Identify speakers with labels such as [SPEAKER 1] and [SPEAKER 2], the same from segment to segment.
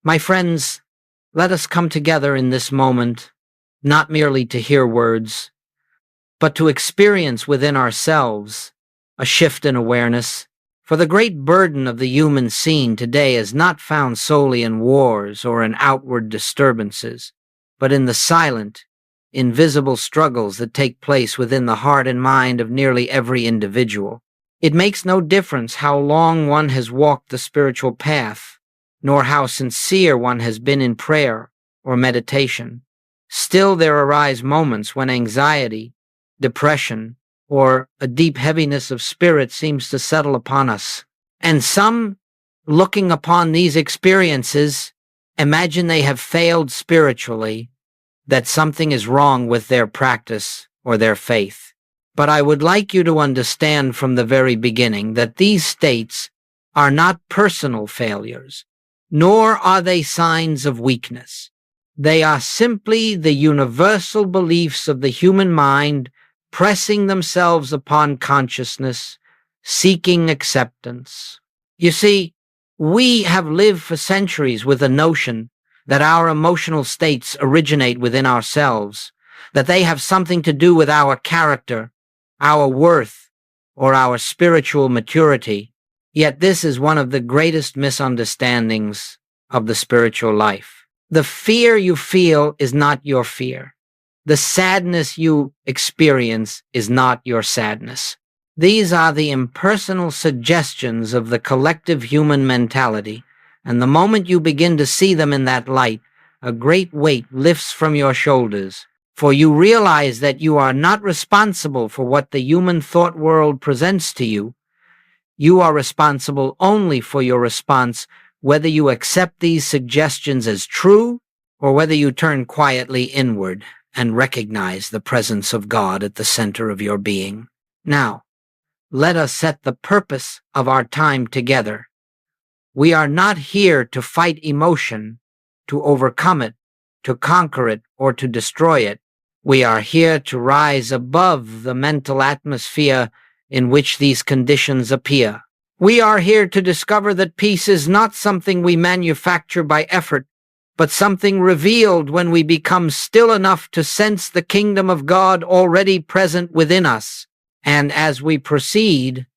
[SPEAKER 1] My friends, let us come together in this moment, not merely to hear words, but to experience within ourselves a shift in awareness. For the great burden of the human scene today is not found solely in wars or in outward disturbances, but in the silent, invisible struggles that take place within the heart and mind of nearly every individual. It makes no difference how long one has walked the spiritual path, nor how sincere one has been in prayer or meditation. Still there arise moments when anxiety, depression, or a deep heaviness of spirit seems to settle upon us. And some, looking upon these experiences, imagine they have failed spiritually, that something is wrong with their practice or their faith. But I would like you to understand from the very beginning that these states are not personal failures, nor are they signs of weakness. They are simply the universal beliefs of the human mind pressing themselves upon consciousness, seeking acceptance. You see, we have lived for centuries with the notion that our emotional states originate within ourselves, that they have something to do with our character, our worth, or our spiritual maturity. Yet this is one of the greatest misunderstandings of the spiritual life. The fear you feel is not your fear. The sadness you experience is not your sadness. These are the impersonal suggestions of the collective human mentality, and the moment you begin to see them in that light, a great weight lifts from your shoulders, for you realize that you are not responsible for what the human thought world presents to you. You are responsible only for your response, whether you accept these suggestions as true or whether you turn quietly inward and recognize the presence of God at the center of your being. Now, let us set the purpose of our time together. We are not here to fight emotion, to overcome it, to conquer it, or to destroy it. We are here to rise above the mental atmosphere in which these conditions appear. We are here to discover that peace is not something we manufacture by effort, but something revealed when we become still enough to sense the kingdom of God already present within us. And as we proceed,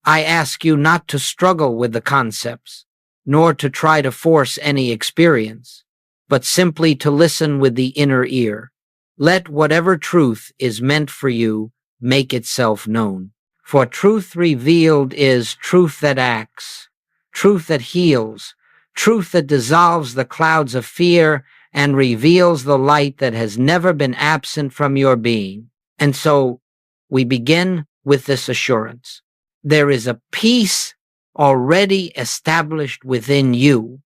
[SPEAKER 1] I ask you not to struggle with the concepts, nor to try to force any experience, but simply to listen with the inner ear. Let whatever truth is meant for you make itself known. For truth revealed is truth that acts, truth that heals, truth that dissolves the clouds of fear and reveals the light that has never been absent from your being. And so we begin with this assurance. There is a peace already established within you.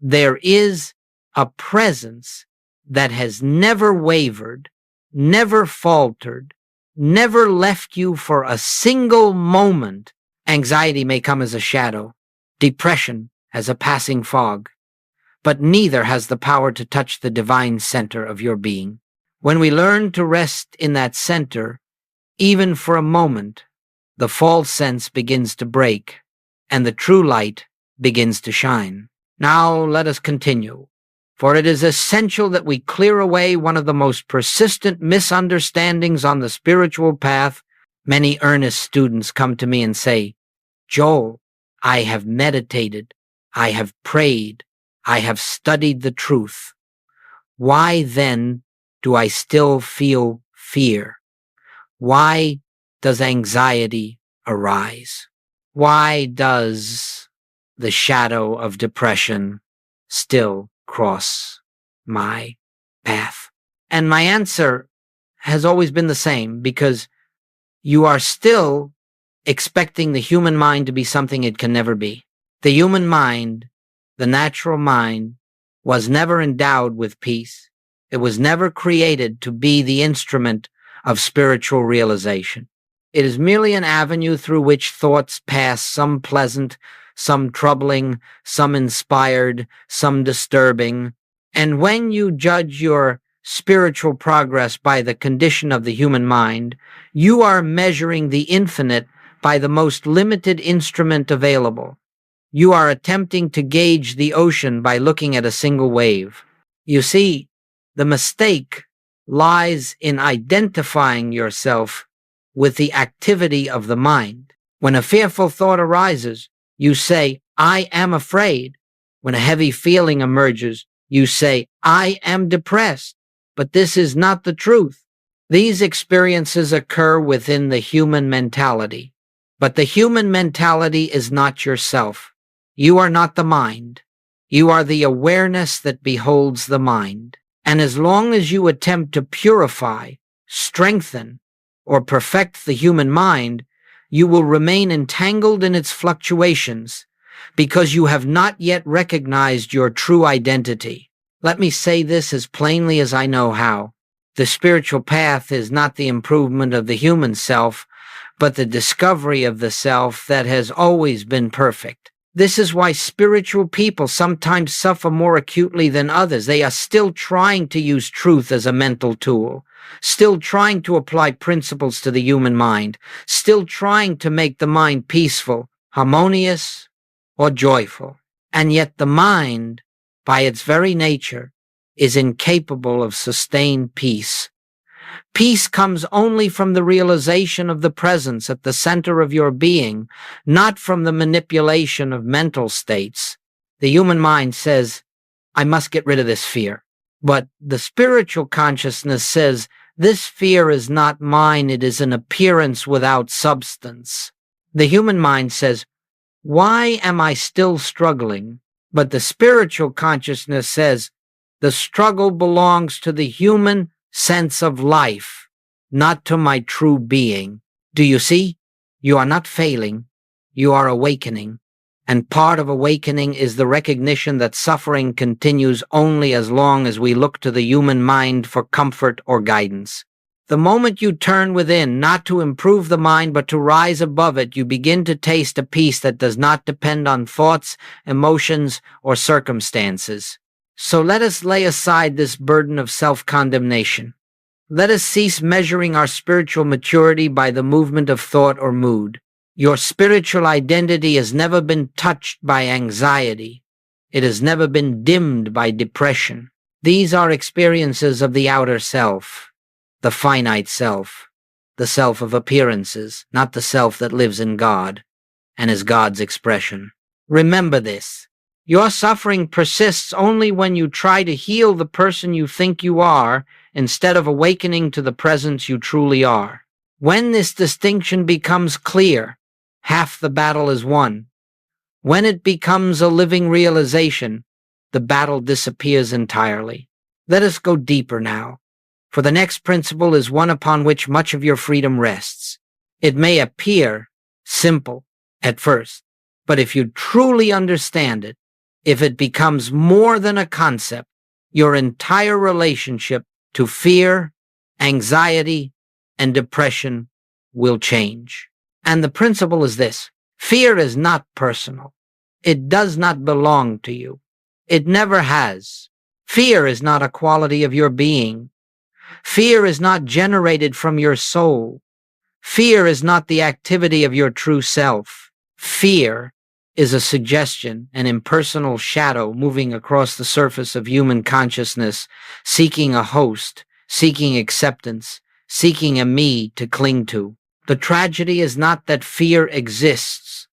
[SPEAKER 1] There is a presence that has never wavered, never faltered, never left you for a single moment. Anxiety may come as a shadow, depression as a passing fog, but neither has the power to touch the divine center of your being. When we learn to rest in that center, even for a moment, the false sense begins to break, and the true light begins to shine. Now let us continue, for it is essential that we clear away one of the most persistent misunderstandings on the spiritual path. Many earnest students come to me and say, "Joel, I have meditated, I have prayed, I have studied the truth. Why then do I still feel fear? Why does anxiety arise? Why does the shadow of depression still cross my path?" And my answer has always been the same, because you are still expecting the human mind to be something it can never be. The human mind, the natural mind, was never endowed with peace. It was never created to be the instrument of spiritual realization. It is merely an avenue through which thoughts pass, some pleasant, some troubling, some inspired, some disturbing. And when you judge your spiritual progress by the condition of the human mind, you are measuring the infinite by the most limited instrument available. You are attempting to gauge the ocean by looking at a single wave. You see, the mistake lies in identifying yourself with the activity of the mind. When a fearful thought arises, you say, I am afraid. When a heavy feeling emerges, you say, I am depressed. But this is not the truth. These experiences occur within the human mentality. But the human mentality is not yourself. You are not the mind. You are the awareness that beholds the mind. And as long as you attempt to purify, strengthen, or perfect the human mind, you will remain entangled in its fluctuations because you have not yet recognized your true identity. Let me say this as plainly as I know how. The spiritual path is not the improvement of the human self, but the discovery of the self that has always been perfect. This is why spiritual people sometimes suffer more acutely than others. They are still trying to use truth as a mental tool, still trying to apply principles to the human mind, still trying to make the mind peaceful, harmonious, or joyful. And yet the mind, by its very nature, is incapable of sustained peace. Peace comes only from the realization of the presence at the center of your being, not from the manipulation of mental states. The human mind says, I must get rid of this fear. But the spiritual consciousness says, this fear is not mine, it is an appearance without substance. The human mind says, why am I still struggling? But the spiritual consciousness says, the struggle belongs to the human sense of life, not to my true being. Do you see? You are not failing. You are awakening. And part of awakening is the recognition that suffering continues only as long as we look to the human mind for comfort or guidance. The moment you turn within, not to improve the mind but to rise above it, you begin to taste a peace that does not depend on thoughts, emotions, or circumstances. So let us lay aside this burden of self-condemnation. Let us cease measuring our spiritual maturity by the movement of thought or mood. Your spiritual identity has never been touched by anxiety. It has never been dimmed by depression. These are experiences of the outer self, the finite self, the self of appearances, not the self that lives in God and is God's expression. Remember this. Your suffering persists only when you try to heal the person you think you are instead of awakening to the presence you truly are. When this distinction becomes clear, half the battle is won. When it becomes a living realization, the battle disappears entirely. Let us go deeper now, for the next principle is one upon which much of your freedom rests. It may appear simple at first, but if you truly understand it, if it becomes more than a concept, your entire relationship to fear, anxiety, and depression will change. And the principle is this: fear is not personal. It does not belong to you. It never has. Fear is not a quality of your being. Fear is not generated from your soul. Fear is not the activity of your true self. Fear is a suggestion, an impersonal shadow moving across the surface of human consciousness, seeking a host, seeking acceptance, seeking a me to cling to. The tragedy is not that fear exists.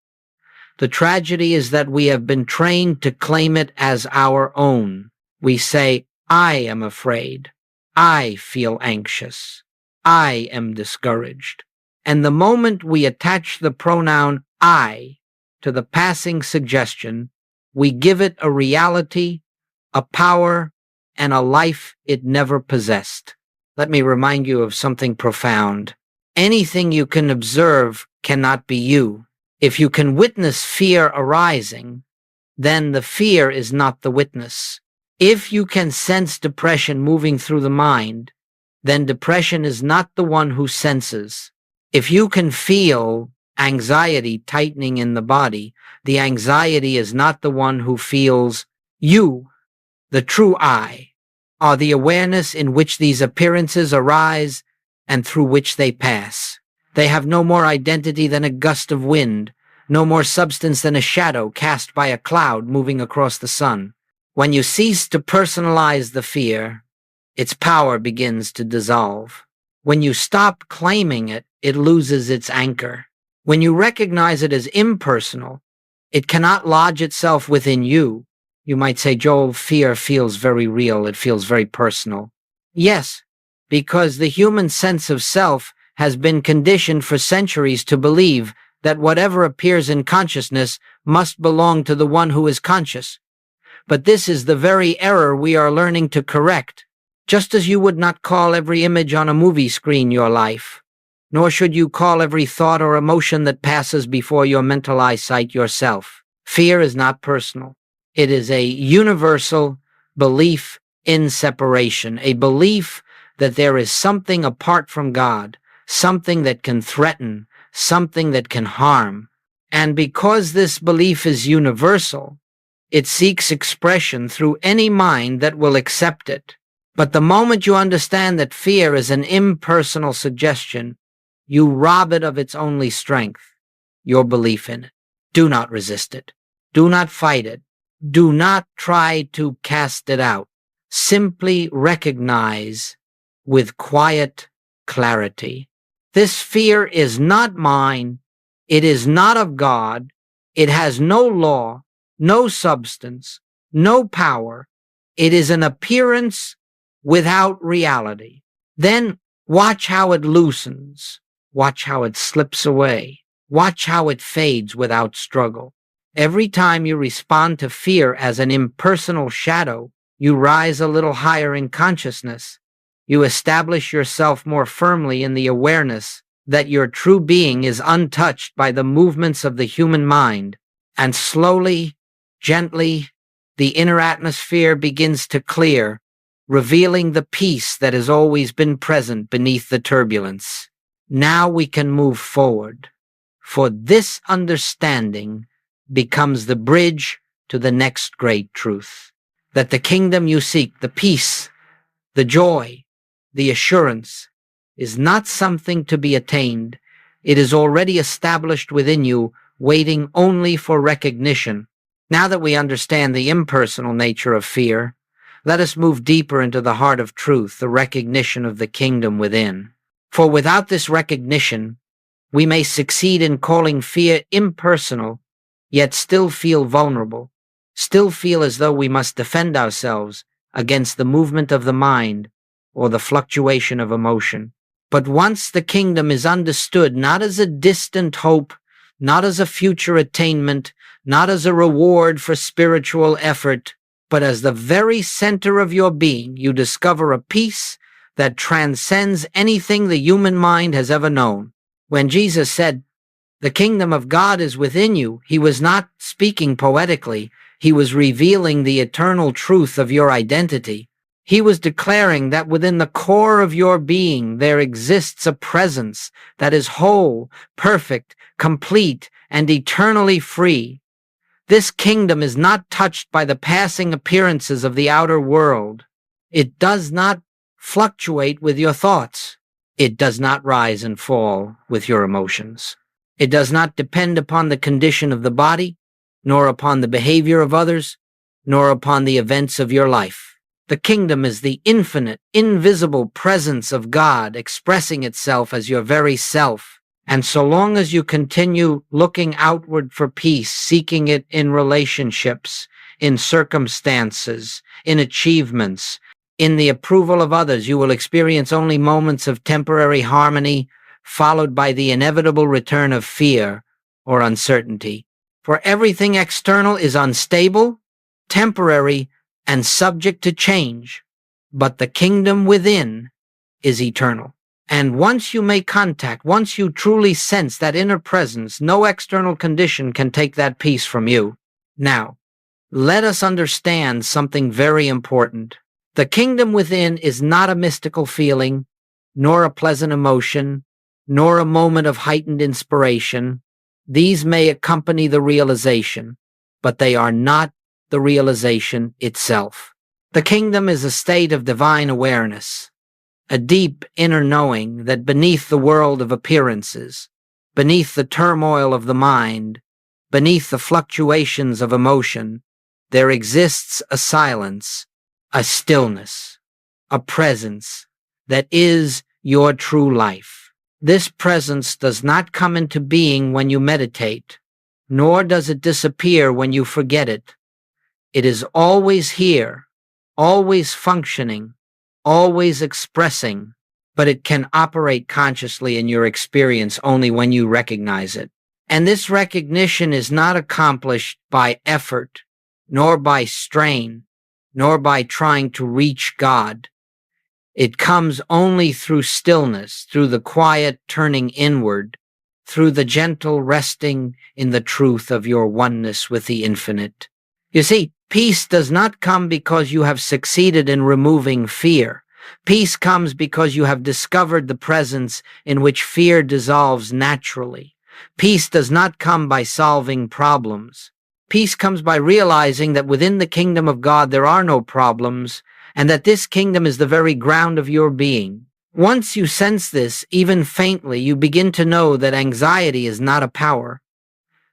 [SPEAKER 1] The tragedy is that we have been trained to claim it as our own. We say, I am afraid. I feel anxious. I am discouraged. And the moment we attach the pronoun I to the passing suggestion, we give it a reality, a power, and a life it never possessed. Let me remind you of something profound. Anything you can observe cannot be you. If you can witness fear arising, then the fear is not the witness. If you can sense depression moving through the mind, then depression is not the one who senses. If you can feel anxiety tightening in the body, the anxiety is not the one who feels. You, the true I, are the awareness in which these appearances arise and through which they pass. They have no more identity than a gust of wind, no more substance than a shadow cast by a cloud moving across the sun. When you cease to personalize the fear, its power begins to dissolve. When you stop claiming it, it loses its anchor. When you recognize it as impersonal, it cannot lodge itself within you. You might say, Joel, fear feels very real. It feels very personal. Yes, because the human sense of self has been conditioned for centuries to believe that whatever appears in consciousness must belong to the one who is conscious. But this is the very error we are learning to correct. Just as you would not call every image on a movie screen your life, nor should you call every thought or emotion that passes before your mental eyesight yourself. Fear is not personal. It is a universal belief in separation, a belief that there is something apart from God, something that can threaten, something that can harm. And because this belief is universal, it seeks expression through any mind that will accept it. But the moment you understand that fear is an impersonal suggestion, you rob it of its only strength, your belief in it. Do not resist it. Do not fight it. Do not try to cast it out. Simply recognize with quiet clarity. This fear is not mine. It is not of God. It has no law, no substance, no power. It is an appearance without reality. Then watch how it loosens. Watch how it slips away. Watch how it fades without struggle. Every time you respond to fear as an impersonal shadow, you rise a little higher in consciousness. You establish yourself more firmly in the awareness that your true being is untouched by the movements of the human mind. And slowly, gently, the inner atmosphere begins to clear, revealing the peace that has always been present beneath the turbulence. Now we can move forward, for this understanding becomes the bridge to the next great truth, that the kingdom you seek, the peace, the joy, the assurance, is not something to be attained. It is already established within you, waiting only for recognition. Now that we understand the impersonal nature of fear, let us move deeper into the heart of truth, the recognition of the kingdom within. For without this recognition, we may succeed in calling fear impersonal, yet still feel vulnerable, still feel as though we must defend ourselves against the movement of the mind or the fluctuation of emotion. But once the kingdom is understood not as a distant hope, not as a future attainment, not as a reward for spiritual effort, but as the very center of your being, you discover a peace that transcends anything the human mind has ever known. When Jesus said, "The kingdom of God is within you," he was not speaking poetically. He was revealing the eternal truth of your identity. He was declaring that within the core of your being there exists a presence that is whole, perfect, complete, and eternally free. This kingdom is not touched by the passing appearances of the outer world. It does not fluctuate with your thoughts. It does not rise and fall with your emotions. It does not depend upon the condition of the body, nor upon the behavior of others, nor upon the events of your life. The kingdom is the infinite, invisible presence of God expressing itself as your very self. And so long as you continue looking outward for peace, seeking it in relationships, in circumstances, in achievements, in the approval of others, you will experience only moments of temporary harmony, followed by the inevitable return of fear or uncertainty. For everything external is unstable, temporary, and subject to change, but the kingdom within is eternal. And once you make contact, once you truly sense that inner presence, no external condition can take that peace from you. Now, let us understand something very important. The kingdom within is not a mystical feeling, nor a pleasant emotion, nor a moment of heightened inspiration. These may accompany the realization, but they are not the realization itself. The kingdom is a state of divine awareness, a deep inner knowing that beneath the world of appearances, beneath the turmoil of the mind, beneath the fluctuations of emotion, there exists a silence, a stillness, a presence that is your true life. This presence does not come into being when you meditate, nor does it disappear when you forget it. It is always here, always functioning, always expressing, but it can operate consciously in your experience only when you recognize it. And this recognition is not accomplished by effort, nor by strain, nor by trying to reach God. It comes only through stillness, through the quiet turning inward, through the gentle resting in the truth of your oneness with the infinite. You see, peace does not come because you have succeeded in removing fear. Peace comes because you have discovered the presence in which fear dissolves naturally. Peace does not come by solving problems. Peace comes by realizing that within the kingdom of God there are no problems, and that this kingdom is the very ground of your being. Once you sense this, even faintly, you begin to know that anxiety is not a power,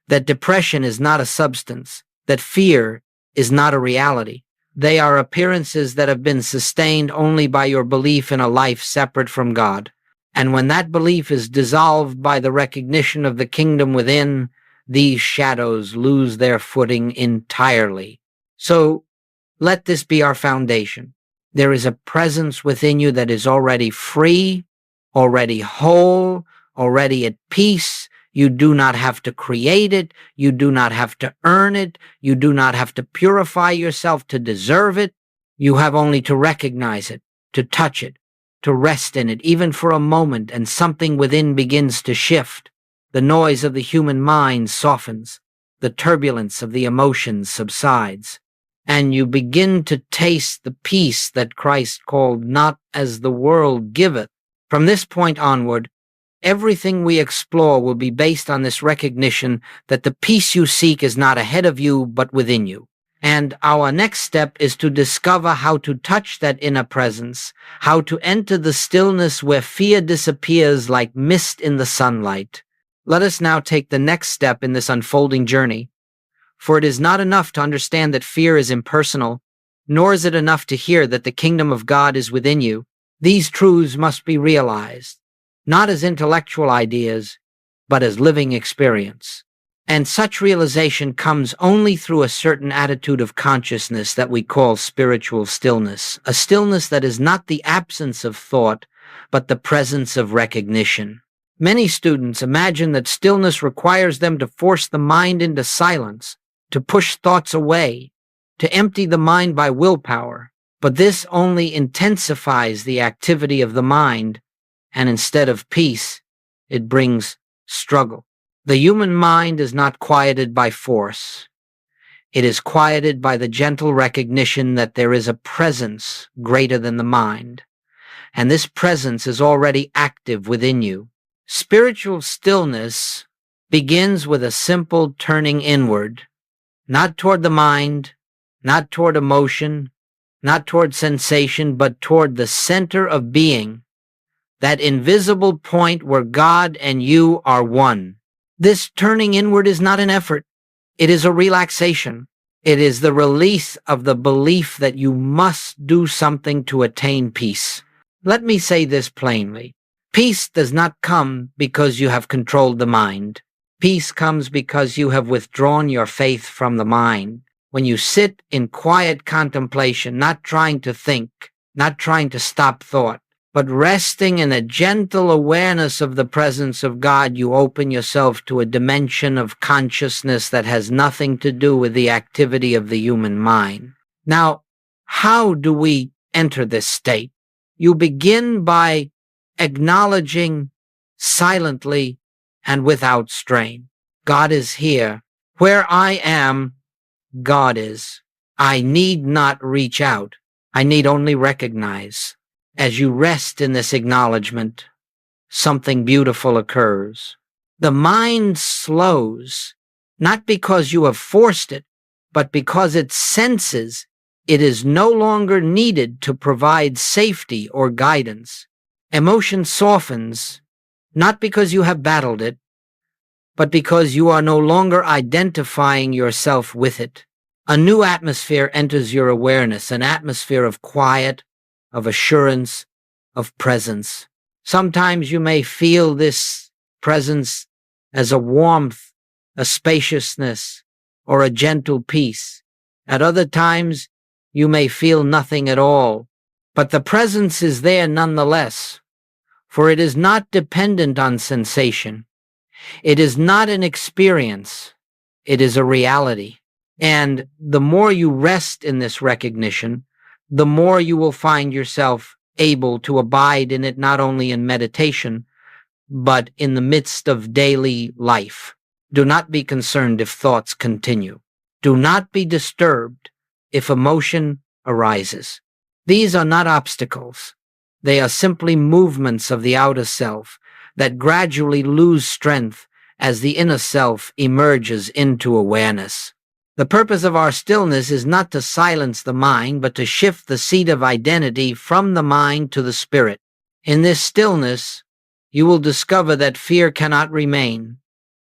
[SPEAKER 1] that depression is not a substance, that fear is not a reality. They are appearances that have been sustained only by your belief in a life separate from God. And when that belief is dissolved by the recognition of the kingdom within, these shadows lose their footing entirely. So, let this be our foundation. There is a presence within you that is already free, already whole, already at peace. You do not have to create it. You do not have to earn it. You do not have to purify yourself to deserve it. You have only to recognize it, to touch it, to rest in it, even for a moment, and something within begins to shift. The noise of the human mind softens. The turbulence of the emotions subsides. And you begin to taste the peace that Christ called not as the world giveth. From this point onward, everything we explore will be based on this recognition that the peace you seek is not ahead of you, but within you. And our next step is to discover how to touch that inner presence, how to enter the stillness where fear disappears like mist in the sunlight. Let us now take the next step in this unfolding journey. For it is not enough to understand that fear is impersonal, nor is it enough to hear that the kingdom of God is within you. These truths must be realized, not as intellectual ideas, but as living experience. And such realization comes only through a certain attitude of consciousness that we call spiritual stillness, a stillness that is not the absence of thought, but the presence of recognition. Many students imagine that stillness requires them to force the mind into silence, to push thoughts away, to empty the mind by willpower. But this only intensifies the activity of the mind, and instead of peace, it brings struggle. The human mind is not quieted by force. It is quieted by the gentle recognition that there is a presence greater than the mind, and this presence is already active within you. Spiritual stillness begins with a simple turning inward, not toward the mind, not toward emotion, not toward sensation, but toward the center of being, that invisible point where God and you are one. This turning inward is not an effort. It is a relaxation. It is the release of the belief that you must do something to attain peace. Let me say this plainly. Peace does not come because you have controlled the mind. Peace comes because you have withdrawn your faith from the mind. When you sit in quiet contemplation, not trying to think, not trying to stop thought, but resting in a gentle awareness of the presence of God, you open yourself to a dimension of consciousness that has nothing to do with the activity of the human mind. Now, how do we enter this state? You begin by acknowledging silently and without strain. God is here. Where I am, God is. I need not reach out. I need only recognize. As you rest in this acknowledgement, something beautiful occurs. The mind slows, not because you have forced it, but because it senses it is no longer needed to provide safety or guidance. Emotion softens, not because you have battled it, but because you are no longer identifying yourself with it. A new atmosphere enters your awareness, an atmosphere of quiet, of assurance, of presence. Sometimes you may feel this presence as a warmth, a spaciousness, or a gentle peace. At other times, you may feel nothing at all, but the presence is there nonetheless, for it is not dependent on sensation. It is not an experience, it is a reality. And the more you rest in this recognition, the more you will find yourself able to abide in it not only in meditation, but in the midst of daily life. Do not be concerned if thoughts continue. Do not be disturbed if emotion arises. These are not obstacles. They are simply movements of the outer self that gradually lose strength as the inner self emerges into awareness. The purpose of our stillness is not to silence the mind, but to shift the seat of identity from the mind to the spirit. In this stillness, you will discover that fear cannot remain,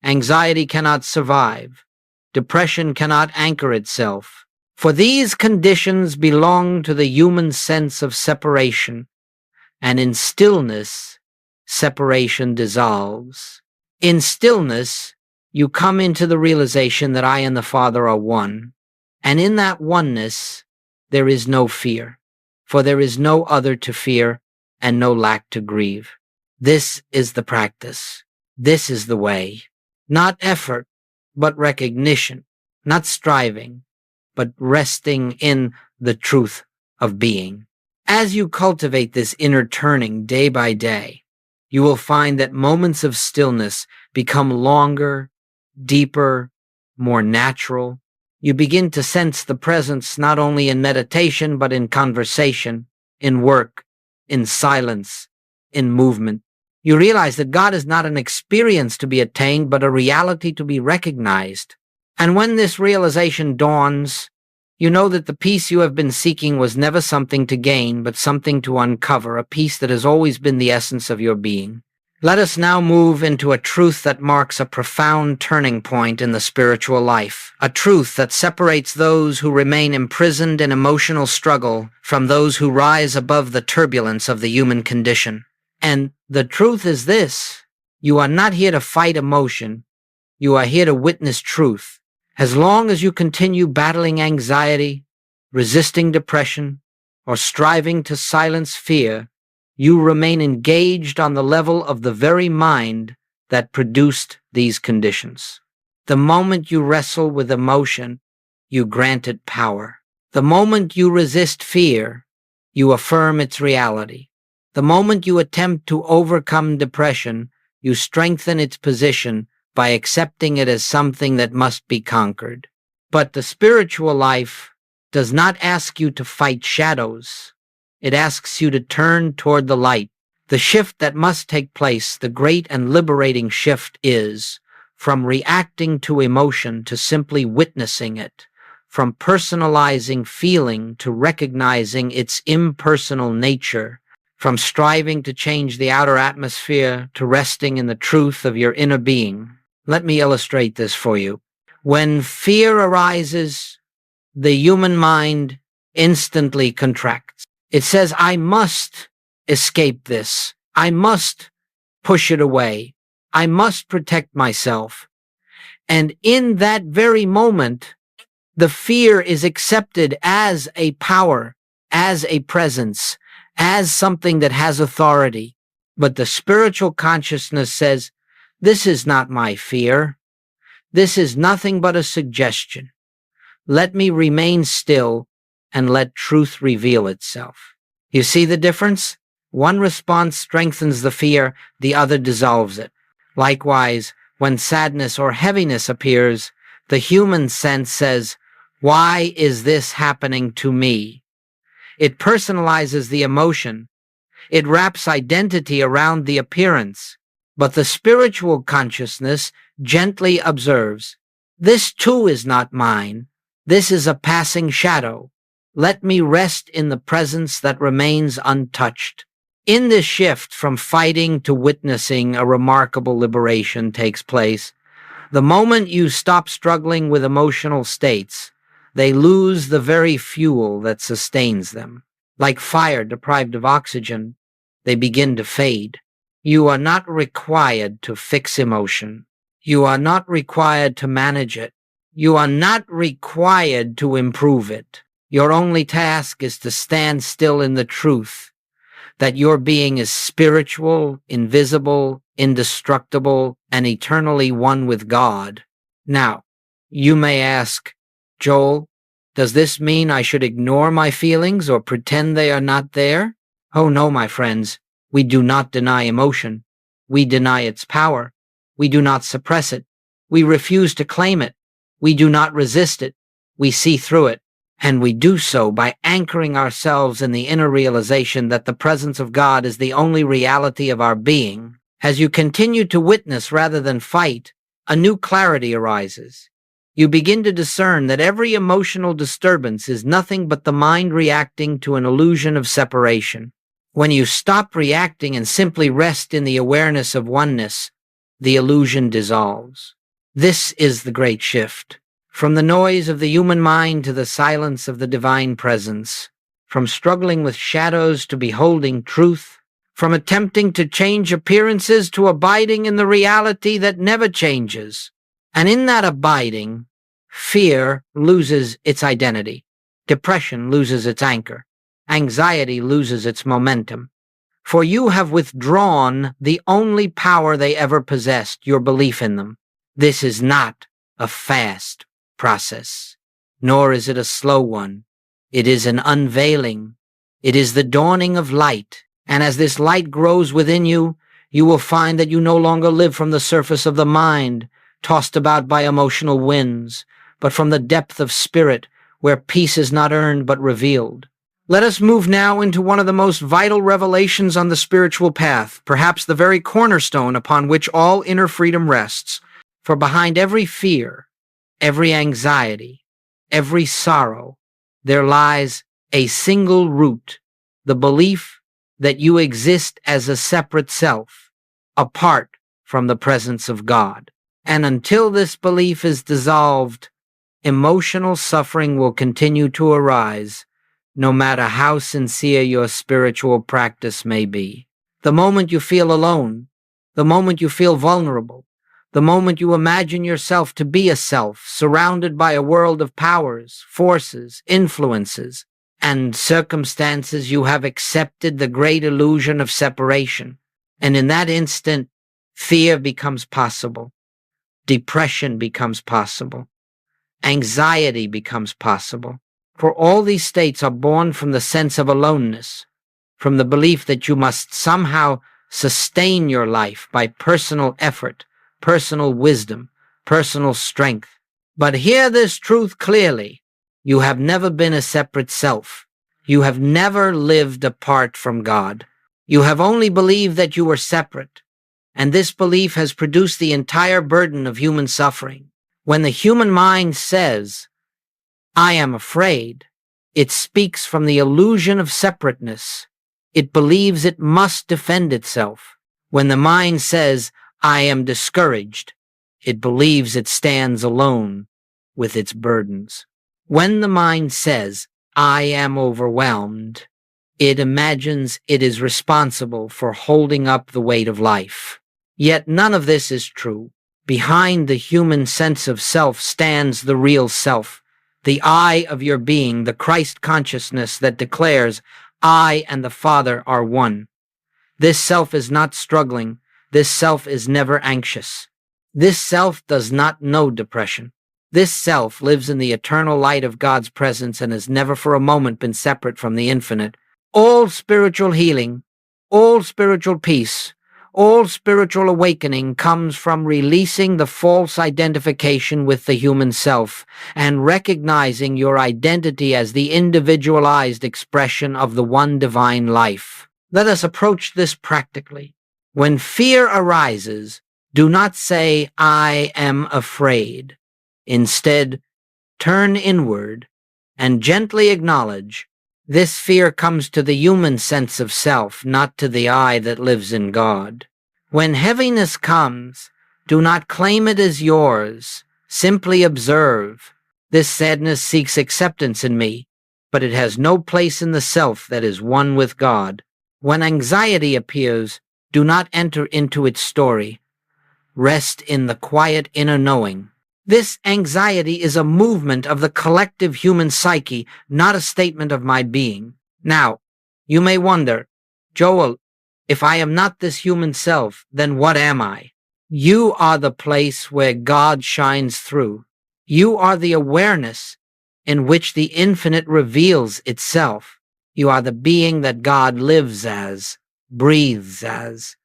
[SPEAKER 1] anxiety cannot survive, depression cannot anchor itself. For these conditions belong to the human sense of separation, and in stillness, separation dissolves. In stillness, you come into the realization that I and the Father are one, and in that oneness, there is no fear, for there is no other to fear and no lack to grieve. This is the practice. This is the way. Not effort, but recognition. Not striving, but resting in the truth of being. As you cultivate this inner turning day by day, you will find that moments of stillness become longer, deeper, more natural. You begin to sense the presence not only in meditation, but in conversation, in work, in silence, in movement. You realize that God is not an experience to be attained, but a reality to be recognized. And when this realization dawns, you know that the peace you have been seeking was never something to gain, but something to uncover, a peace that has always been the essence of your being. Let us now move into a truth that marks a profound turning point in the spiritual life, a truth that separates those who remain imprisoned in emotional struggle from those who rise above the turbulence of the human condition. And the truth is this: you are not here to fight emotion, you are here to witness truth. As long as you continue battling anxiety, resisting depression, or striving to silence fear, you remain engaged on the level of the very mind that produced these conditions. The moment you wrestle with emotion, you grant it power. The moment you resist fear, you affirm its reality. The moment you attempt to overcome depression, you strengthen its position by accepting it as something that must be conquered. But the spiritual life does not ask you to fight shadows. It asks you to turn toward the light. The shift that must take place, the great and liberating shift, is from reacting to emotion to simply witnessing it, from personalizing feeling to recognizing its impersonal nature, from striving to change the outer atmosphere to resting in the truth of your inner being. Let me illustrate this for you. When fear arises, the human mind instantly contracts. It says, I must escape this. I must push it away. I must protect myself. And in that very moment, the fear is accepted as a power, as a presence, as something that has authority. But the spiritual consciousness says, this is not my fear. This is nothing but a suggestion. Let me remain still and let truth reveal itself. You see the difference? One response strengthens the fear, the other dissolves it. Likewise, when sadness or heaviness appears, the human sense says, why is this happening to me? It personalizes the emotion. It wraps identity around the appearance. But the spiritual consciousness gently observes, this too is not mine. This is a passing shadow. Let me rest in the presence that remains untouched. In this shift from fighting to witnessing, a remarkable liberation takes place. The moment you stop struggling with emotional states, they lose the very fuel that sustains them. Like fire deprived of oxygen, they begin to fade. You are not required to fix emotion. You are not required to manage it. You are not required to improve it. Your only task is to stand still in the truth that your being is spiritual, invisible, indestructible, and eternally one with God. Now, you may ask, Joel, does this mean I should ignore my feelings or pretend they are not there? Oh no, my friends, we do not deny emotion. We deny its power. We do not suppress it. We refuse to claim it. We do not resist it. We see through it. And we do so by anchoring ourselves in the inner realization that the presence of God is the only reality of our being. As you continue to witness rather than fight, a new clarity arises. You begin to discern that every emotional disturbance is nothing but the mind reacting to an illusion of separation. When you stop reacting and simply rest in the awareness of oneness, the illusion dissolves. This is the great shift. From the noise of the human mind to the silence of the divine presence, from struggling with shadows to beholding truth, from attempting to change appearances to abiding in the reality that never changes. And in that abiding, fear loses its identity, depression loses its anchor, anxiety loses its momentum. For you have withdrawn the only power they ever possessed, your belief in them. This is not a fast process, nor is it a slow one. It is an unveiling. It is the dawning of light, and as this light grows within you, you will find that you no longer live from the surface of the mind, tossed about by emotional winds, but from the depth of spirit, where peace is not earned but revealed. Let us move now into one of the most vital revelations on the spiritual path, perhaps the very cornerstone upon which all inner freedom rests. For behind every fear, every anxiety, every sorrow, there lies a single root, the belief that you exist as a separate self, apart from the presence of God. And until this belief is dissolved, emotional suffering will continue to arise, no matter how sincere your spiritual practice may be. The moment you feel alone, the moment you feel vulnerable, the moment you imagine yourself to be a self surrounded by a world of powers, forces, influences, and circumstances, you have accepted the great illusion of separation. And in that instant, fear becomes possible. Depression becomes possible. Anxiety becomes possible. For all these states are born from the sense of aloneness, from the belief that you must somehow sustain your life by personal effort, personal wisdom, personal strength. But hear this truth clearly. You have never been a separate self. You have never lived apart from God. You have only believed that you were separate, and this belief has produced the entire burden of human suffering. When the human mind says, I am afraid, it speaks from the illusion of separateness. It believes it must defend itself. When the mind says, I am discouraged, it believes it stands alone with its burdens. When the mind says, I am overwhelmed, it imagines it is responsible for holding up the weight of life. Yet none of this is true. Behind the human sense of self stands the real self, the I of your being, the Christ consciousness that declares, I and the Father are one. This self is not struggling. This self is never anxious. This self does not know depression. This self lives in the eternal light of God's presence and has never for a moment been separate from the infinite. All spiritual healing, all spiritual peace, all spiritual awakening comes from releasing the false identification with the human self and recognizing your identity as the individualized expression of the one divine life. Let us approach this practically. When fear arises, do not say, I am afraid. Instead, turn inward and gently acknowledge, this fear comes to the human sense of self, not to the I that lives in God. When heaviness comes, Do not claim it as yours. Simply observe. This sadness seeks acceptance in me, but it has no place in the self that is one with God. When anxiety appears, do not enter into its story. Rest in the quiet inner knowing. This anxiety is a movement of the collective human psyche, not a statement of my being. Now, you may wonder, Joel, if I am not this human self, then what am I? You are the place where God shines through. You are the awareness in which the infinite reveals itself. You are the being that God lives as, breathes as,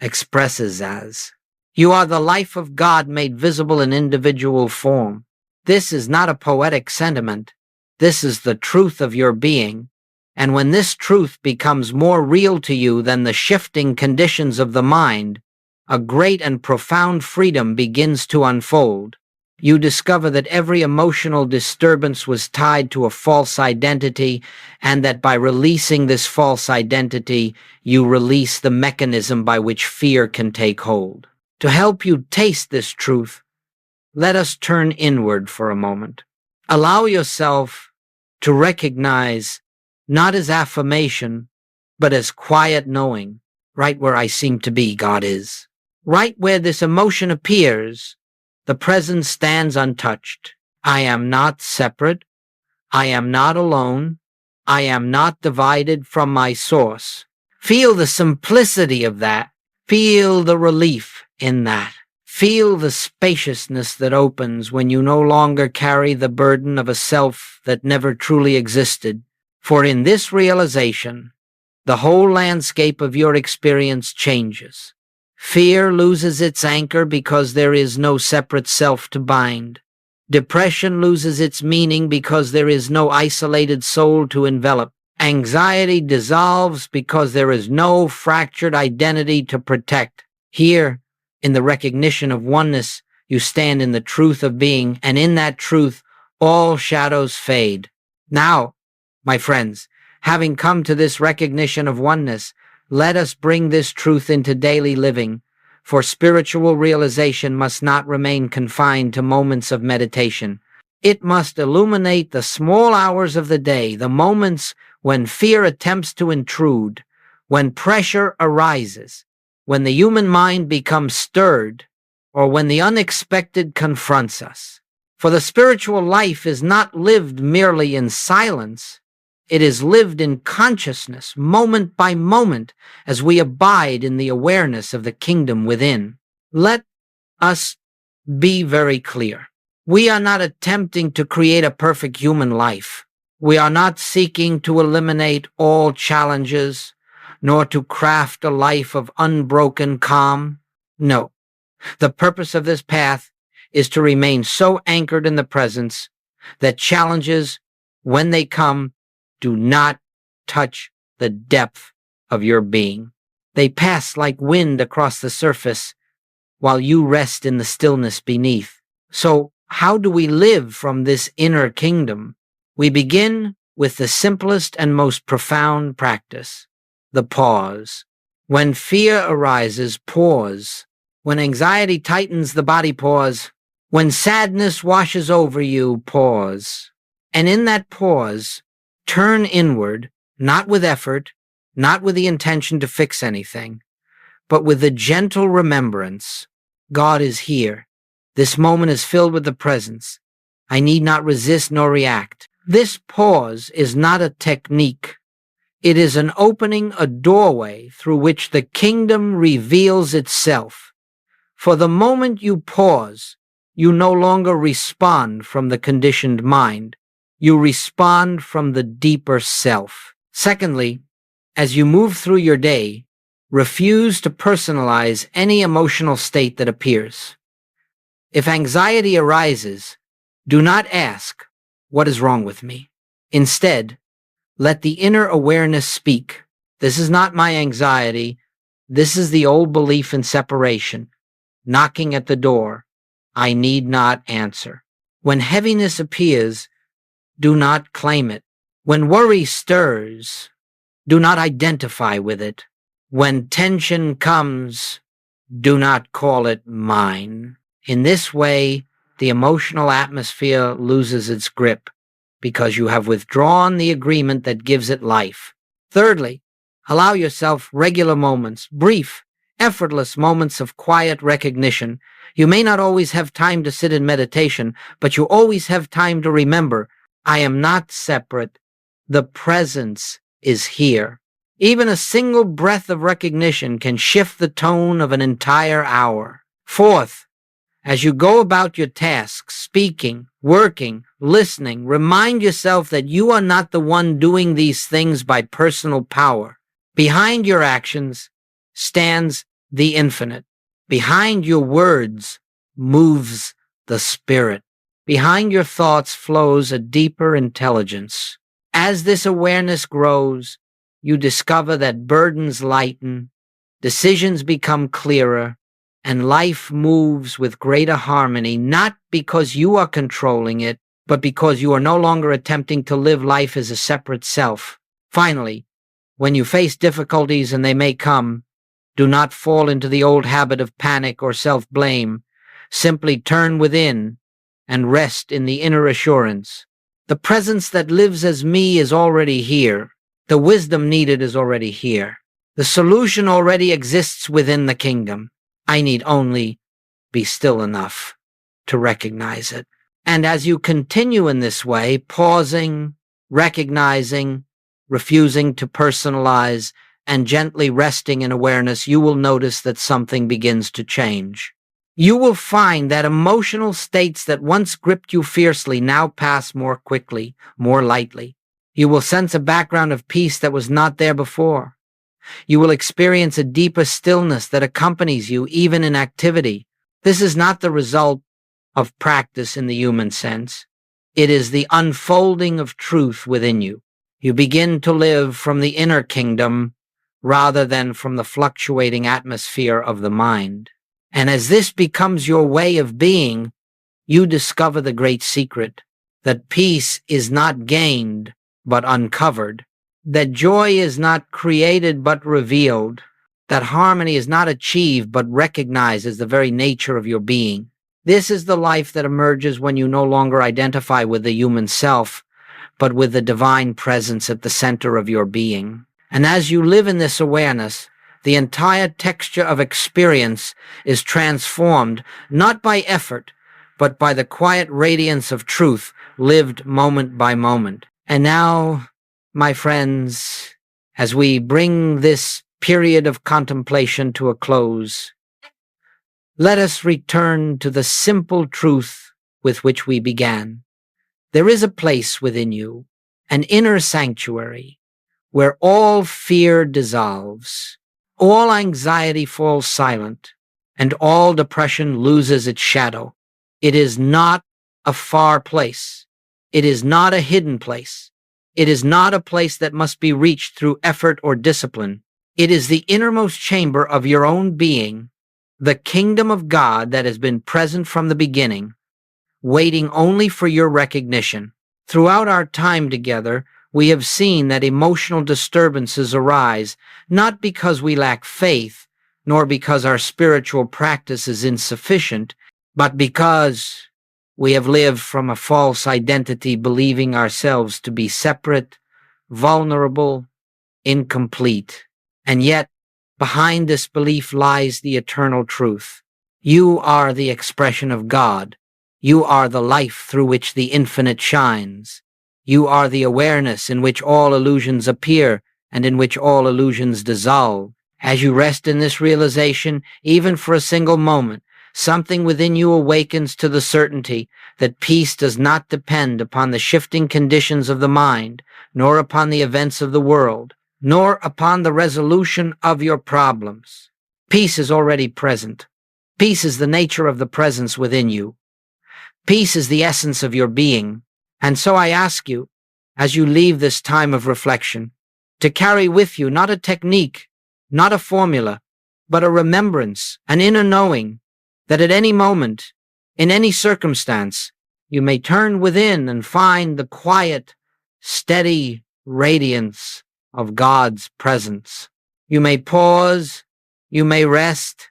[SPEAKER 1] expresses as. You are the life of God made visible in individual form. This is not a poetic sentiment. This is the truth of your being. And when this truth becomes more real to you than the shifting conditions of the mind, a great and profound freedom begins to unfold. You discover that every emotional disturbance was tied to a false identity, and that by releasing this false identity, you release the mechanism by which fear can take hold. To help you taste this truth, let us turn inward for a moment. Allow yourself to recognize, not as affirmation, but as quiet knowing, right where I seem to be, God is. Right where this emotion appears, the presence stands untouched. I am not separate. I am not alone. I am not divided from my source. Feel the simplicity of that. Feel the relief in that. Feel the spaciousness that opens when you no longer carry the burden of a self that never truly existed. For in this realization, the whole landscape of your experience changes. Fear loses its anchor because there is no separate self to bind. Depression loses its meaning because there is no isolated soul to envelop. Anxiety dissolves because there is no fractured identity to protect. Here, in the recognition of oneness, you stand in the truth of being, and in that truth, all shadows fade. Now, my friends, having come to this recognition of oneness, let us bring this truth into daily living, for spiritual realization must not remain confined to moments of meditation. It must illuminate the small hours of the day, the moments when fear attempts to intrude, when pressure arises, when the human mind becomes stirred, or when the unexpected confronts us. For the spiritual life is not lived merely in silence. It is lived in consciousness, moment by moment, as we abide in the awareness of the kingdom within. Let us be very clear. We are not attempting to create a perfect human life. We are not seeking to eliminate all challenges, nor to craft a life of unbroken calm. No. The purpose of this path is to remain so anchored in the presence that challenges, when they come, do not touch the depth of your being. They pass like wind across the surface while you rest in the stillness beneath. So, how do we live from this inner kingdom? We begin with the simplest and most profound practice, the pause. When fear arises, pause. When anxiety tightens the body, pause. When sadness washes over you, pause. And in that pause, turn inward, not with effort, not with the intention to fix anything, but with the gentle remembrance, God is here. This moment is filled with the presence. I need not resist nor react. This pause is not a technique. It is an opening, a doorway through which the kingdom reveals itself. For the moment you pause, you no longer respond from the conditioned mind. You respond from the deeper self. Secondly, as you move through your day, refuse to personalize any emotional state that appears. If anxiety arises, do not ask, "What is wrong with me?" Instead, let the inner awareness speak. This is not my anxiety. This is the old belief in separation, knocking at the door. I need not answer. When heaviness appears, do not claim it. When worry stirs, do not identify with it. When tension comes, Do not call it mine. In this way, the emotional atmosphere loses its grip because you have withdrawn the agreement that gives it life. Thirdly, allow yourself regular moments, brief, effortless moments of quiet recognition. You may not always have time to sit in meditation, but you always have time to remember, I am not separate. The presence is here. Even a single breath of recognition can shift the tone of an entire hour. Fourth, as you go about your tasks, speaking, working, listening, remind yourself that you are not the one doing these things by personal power. Behind your actions stands the infinite. Behind your words moves the spirit. Behind your thoughts flows a deeper intelligence. As this awareness grows, you discover that burdens lighten, decisions become clearer, and life moves with greater harmony, not because you are controlling it, but because you are no longer attempting to live life as a separate self. Finally, when you face difficulties, and they may come, do not fall into the old habit of panic or self-blame. Simply turn within and rest in the inner assurance. The presence that lives as me is already here. The wisdom needed is already here. The solution already exists within the kingdom. I need only be still enough to recognize it. And as you continue in this way, pausing, recognizing, refusing to personalize, and gently resting in awareness, you will notice that something begins to change. You will find that emotional states that once gripped you fiercely now pass more quickly, more lightly. You will sense a background of peace that was not there before. You will experience a deeper stillness that accompanies you even in activity. This is not the result of practice in the human sense. It is the unfolding of truth within you. You begin to live from the inner kingdom rather than from the fluctuating atmosphere of the mind. And as this becomes your way of being, you discover the great secret, that peace is not gained but uncovered, that joy is not created but revealed, that harmony is not achieved but recognized as the very nature of your being. This is the life that emerges when you no longer identify with the human self, but with the divine presence at the center of your being. And as you live in this awareness, the entire texture of experience is transformed not by effort, but by the quiet radiance of truth lived moment by moment. And now, my friends, as we bring this period of contemplation to a close, let us return to the simple truth with which we began. There is a place within you, an inner sanctuary, where all fear dissolves, all anxiety falls silent, and all depression loses its shadow. It is not a far place. It is not a hidden place. It is not a place that must be reached through effort or discipline. It is the innermost chamber of your own being, the kingdom of God that has been present from the beginning, waiting only for your recognition. Throughout our time together, we have seen that emotional disturbances arise, not because we lack faith, nor because our spiritual practice is insufficient, but because we have lived from a false identity, believing ourselves to be separate, vulnerable, incomplete. And yet, behind this belief lies the eternal truth. You are the expression of God. You are the life through which the infinite shines. You are the awareness in which all illusions appear and in which all illusions dissolve. As you rest in this realization, even for a single moment, something within you awakens to the certainty that peace does not depend upon the shifting conditions of the mind, nor upon the events of the world, nor upon the resolution of your problems. Peace is already present. Peace is the nature of the presence within you. Peace is the essence of your being. And so I ask you, as you leave this time of reflection, to carry with you not a technique, not a formula, but a remembrance, an inner knowing that at any moment, in any circumstance, you may turn within and find the quiet, steady radiance of God's presence. You may pause, you may rest,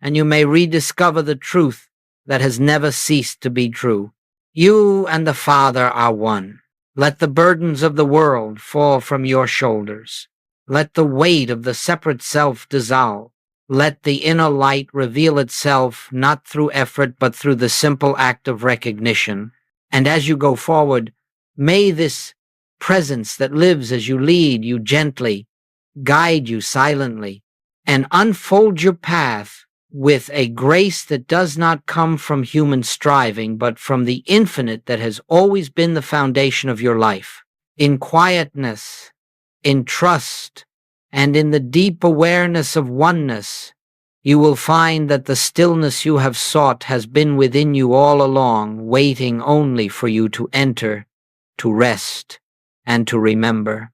[SPEAKER 1] and you may rediscover the truth that has never ceased to be true. You and the Father are one. Let the burdens of the world fall from your shoulders. Let the weight of the separate self dissolve. Let the inner light reveal itself not through effort but through the simple act of recognition. And as you go forward, may this presence that lives as you lead you gently, guide you silently, and unfold your path with a grace that does not come from human striving, but from the infinite that has always been the foundation of your life. In quietness, in trust, and in the deep awareness of oneness, you will find that the stillness you have sought has been within you all along, waiting only for you to enter, to rest, and to remember.